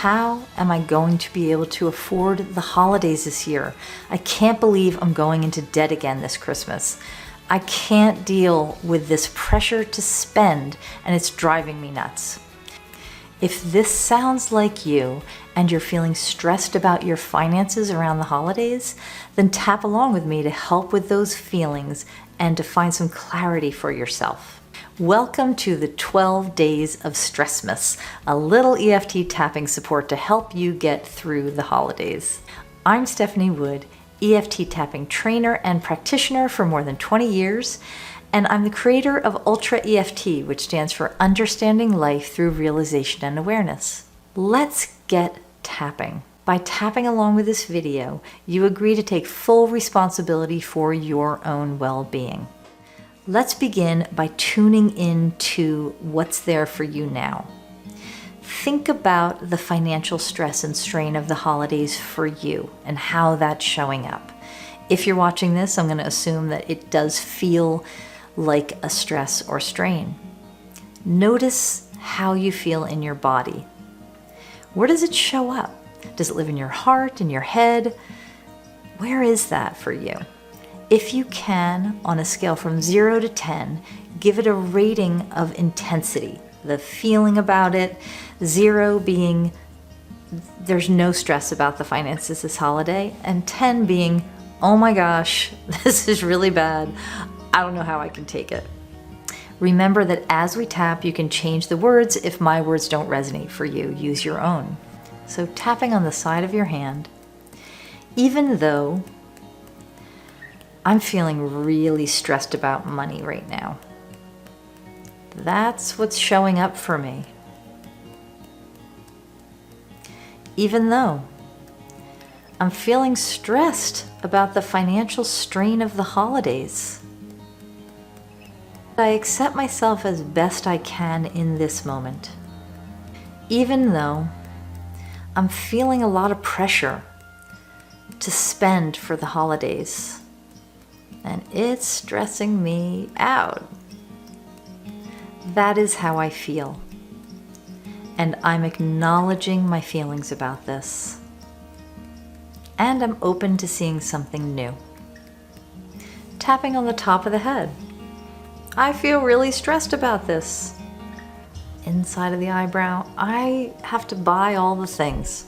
How am I going to be able to afford the holidays this year? I can't believe I'm going into debt again this Christmas. I can't deal with this pressure to spend, and it's driving me nuts. If this sounds like you and you're feeling stressed about your finances around the holidays, then tap along with me to help with those feelings and to find some clarity for yourself. Welcome to the 12 Days of Stressmas, a little EFT tapping support to help you get through the holidays. I'm Stephanie Wood, EFT Tapping Trainer and Practitioner for more than 20 years, and I'm the creator of ULTRA EFT, which stands for Understanding Life Through Realization and Awareness. Let's get tapping. By tapping along with this video, you agree to take full responsibility for your own well-being. Let's begin by tuning in to what's there for you now. Think about the financial stress and strain of the holidays for you and how that's showing up. If you're watching this, I'm going to assume that it does feel like a stress or strain. Notice how you feel in your body. Where does it show up? Does it live in your heart, in your head? Where is that for you? If you can, on a scale from 0 to 10, give it a rating of intensity, the feeling about it, 0 being there's no stress about the finances this holiday, and 10 being, oh my gosh, this is really bad. I don't know how I can take it. Remember that as we tap, you can change the words. If my words don't resonate for you, use your own. So tapping on the side of your hand, even though I'm feeling really stressed about money right now, that's what's showing up for me. Even though I'm feeling stressed about the financial strain of the holidays, I accept myself as best I can in this moment. Even though I'm feeling a lot of pressure to spend for the holidays, and it's stressing me out. That is how I feel. And I'm acknowledging my feelings about this. And I'm open to seeing something new. Tapping on the top of the head. I feel really stressed about this. Inside of the eyebrow, I have to buy all the things.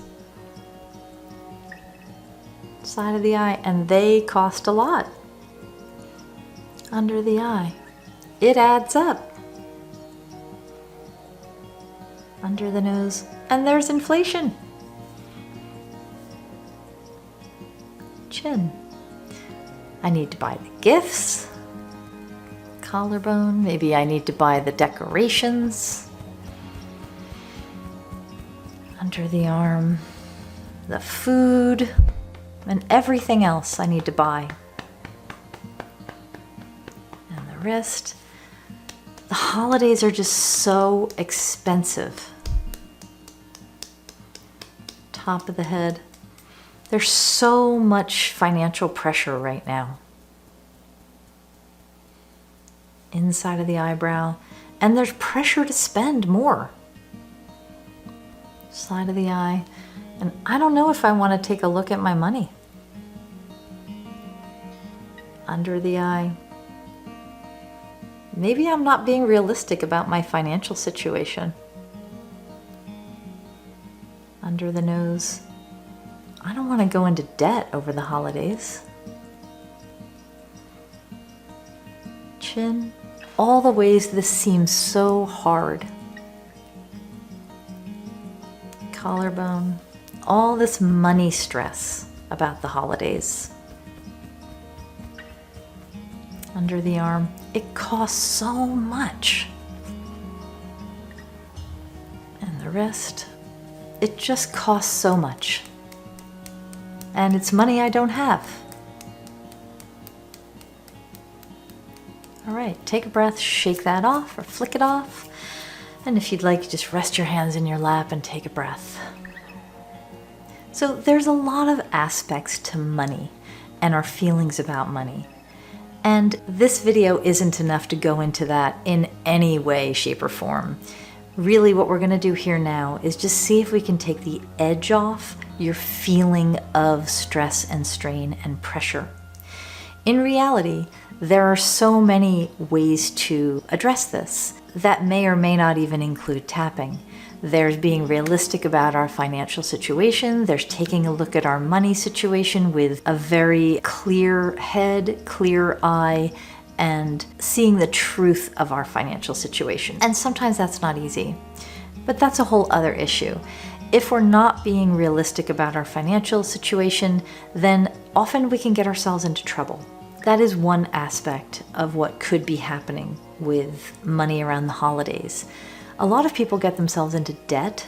Side of the eye, and they cost a lot. Under the eye, it adds up. Under the nose, and there's inflation. Chin. I need to buy the gifts. Collarbone, maybe I need to buy the decorations. Under the arm, the food, and everything else I need to buy. And the wrist. The holidays are just so expensive. Top of the head. There's so much financial pressure right now. Inside of the eyebrow. And there's pressure to spend more. Side of the eye. And I don't know if I want to take a look at my money. Under the eye. Maybe I'm not being realistic about my financial situation. Under the nose. I don't want to go into debt over the holidays. Chin. All the ways this seems so hard. Collarbone. All this money stress about the holidays. Under the arm. It costs so much. And the wrist. It just costs so much. And it's money I don't have. All right, take a breath, shake that off or flick it off. And if you'd like, just rest your hands in your lap and take a breath. So there's a lot of aspects to money and our feelings about money. And this video isn't enough to go into that in any way, shape, or form. Really what we're gonna do here now is just see if we can take the edge off your feeling of stress and strain and pressure. In reality, there are so many ways to address this that may or may not even include tapping. There's being realistic about our financial situation. There's taking a look at our money situation with a very clear head, clear eye, and seeing the truth of our financial situation. And sometimes that's not easy, but that's a whole other issue. If we're not being realistic about our financial situation, then often we can get ourselves into trouble. That is one aspect of what could be happening with money around the holidays. A lot of people get themselves into debt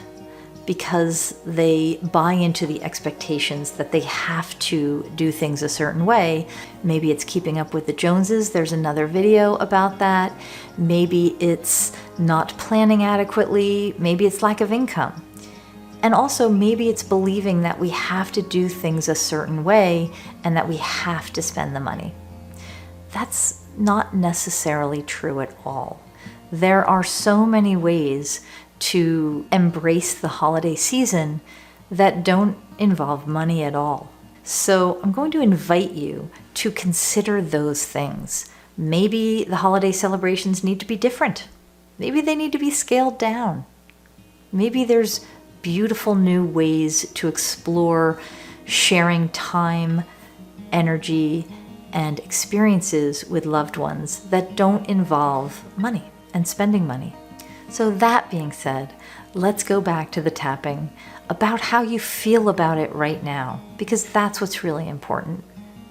because they buy into the expectations that they have to do things a certain way. Maybe it's keeping up with the Joneses. There's another video about that. Maybe it's not planning adequately. Maybe it's lack of income. And also maybe it's believing that we have to do things a certain way and that we have to spend the money. That's not necessarily true at all. There are so many ways to embrace the holiday season that don't involve money at all. So I'm going to invite you to consider those things. Maybe the holiday celebrations need to be different. Maybe they need to be scaled down. Maybe there's beautiful new ways to explore sharing time, energy, and experiences with loved ones that don't involve money and spending money. So that being said, let's go back to the tapping about how you feel about it right now, because that's what's really important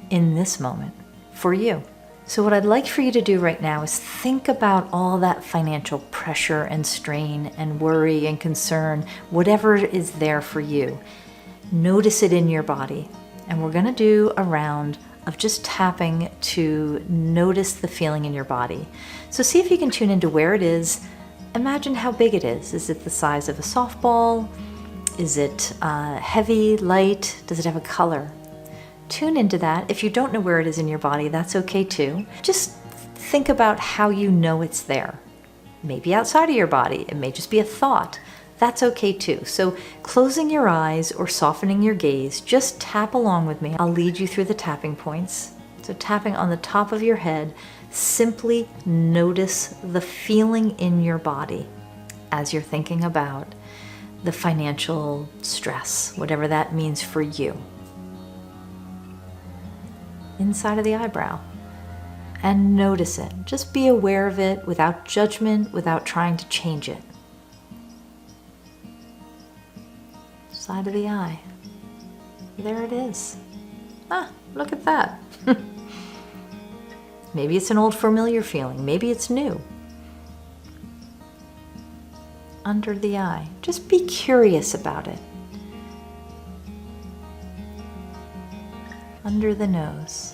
in this moment for you. So what I'd like for you to do right now is think about all that financial pressure and strain and worry and concern, whatever is there for you. Notice it in your body. And we're gonna do a round of just tapping to notice the feeling in your body. So see if you can tune into where it is. Imagine how big it is. Is it the size of a softball? Is it heavy, light? Does it have a color? Tune into that. If you don't know where it is in your body, that's okay too. Just think about how you know it's there. Maybe outside of your body. It may just be a thought. That's okay too. So closing your eyes or softening your gaze, just tap along with me. I'll lead you through the tapping points. So tapping on the top of your head, simply notice the feeling in your body as you're thinking about the financial stress, whatever that means for you. Inside of the eyebrow. And notice it. Just be aware of it without judgment, without trying to change it. Side of the eye. There it is. Ah, look at that. Maybe it's an old familiar feeling. Maybe it's new. Under the eye. Just be curious about it. Under the nose.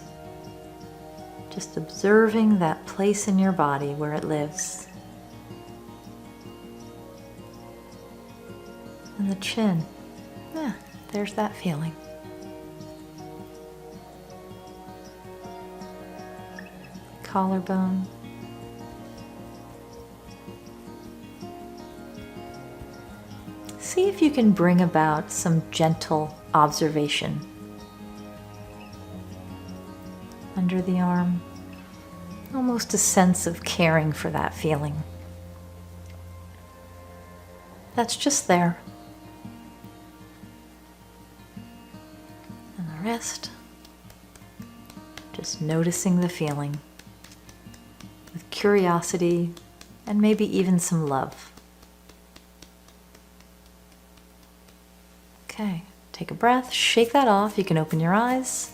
Just observing that place in your body where it lives. And the chin. Yeah, there's that feeling. Collarbone. See if you can bring about some gentle observation. Under the arm, almost a sense of caring for that feeling. That's just there. And the rest, just noticing the feeling with curiosity and maybe even some love. Okay, take a breath, shake that off. You can open your eyes.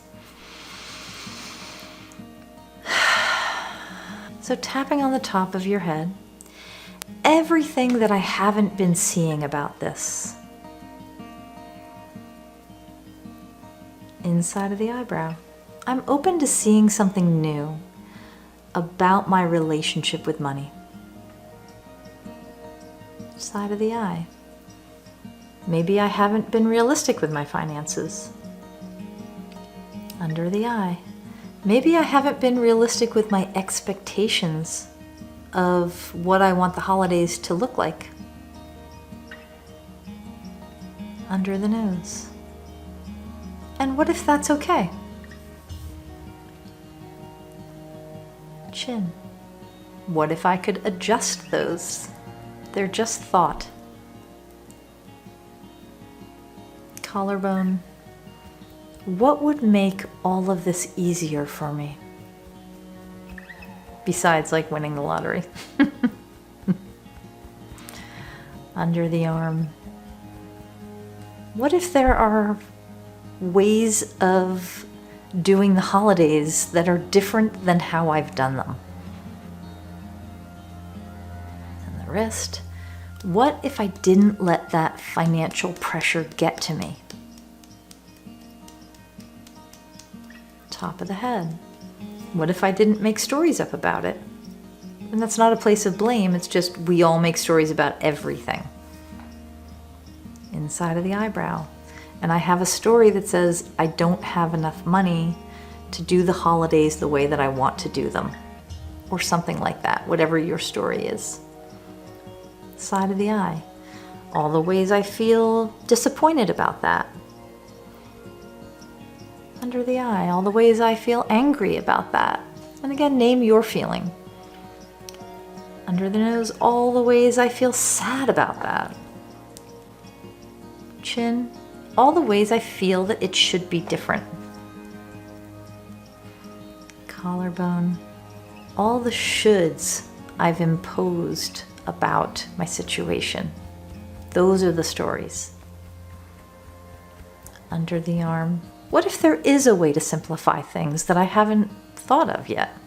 So tapping on the top of your head, everything that I haven't been seeing about this. Inside of the eyebrow. I'm open to seeing something new about my relationship with money. Side of the eye. Maybe I haven't been realistic with my finances. Under the eye. Maybe I haven't been realistic with my expectations of what I want the holidays to look like. under the nose. And what if that's okay? Chin. What if I could adjust those? They're just thought. Collarbone. What would make all of this easier for me? Besides, like, winning the lottery. Under the arm. What if there are ways of doing the holidays that are different than how I've done them? And the wrist. What if I didn't let that financial pressure get to me? Top of the head. What if I didn't make stories up about it? And that's not a place of blame, it's just we all make stories about everything. Inside of the eyebrow. And I have a story that says I don't have enough money to do the holidays the way that I want to do them. Or something like that, whatever your story is. Side of the eye. All the ways I feel disappointed about that. Under the eye, all the ways I feel angry about that. And again, name your feeling. Under the nose, all the ways I feel sad about that. Chin, all the ways I feel that it should be different. Collarbone, all the shoulds I've imposed about my situation. Those are the stories. Under the arm, what if there is a way to simplify things that I haven't thought of yet?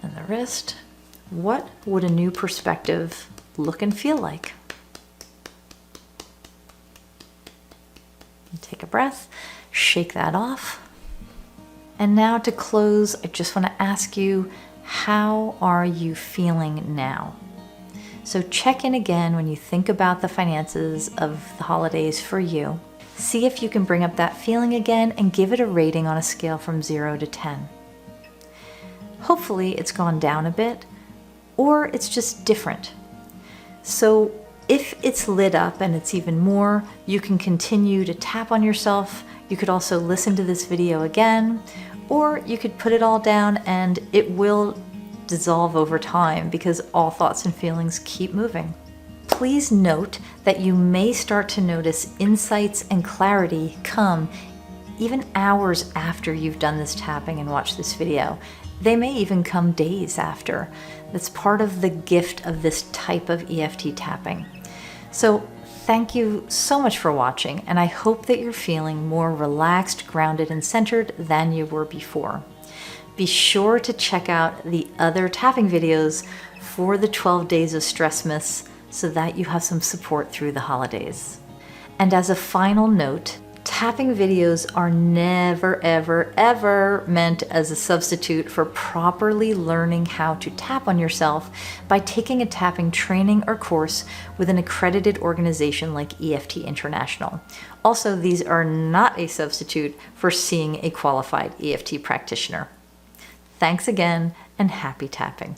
And the wrist, what would a new perspective look and feel like? And take a breath, shake that off. And now to close, I just want to ask you, how are you feeling now? So check in again when you think about the finances of the holidays for you. See if you can bring up that feeling again and give it a rating on a scale from 0 to 10. Hopefully it's gone down a bit, or it's just different. So if it's lit up and it's even more, you can continue to tap on yourself. You could also listen to this video again, or you could put it all down and it will dissolve over time because all thoughts and feelings keep moving. Please note that you may start to notice insights and clarity come even hours after you've done this tapping and watched this video. They may even come days after. That's part of the gift of this type of EFT tapping. So thank you so much for watching, and I hope that you're feeling more relaxed, grounded, and centered than you were before. Be sure to check out the other tapping videos for the 12 Days of Stressmas so that you have some support through the holidays. And as a final note, tapping videos are never, ever, ever meant as a substitute for properly learning how to tap on yourself by taking a tapping training or course with an accredited organization like EFT International. Also, these are not a substitute for seeing a qualified EFT practitioner. Thanks again, and happy tapping.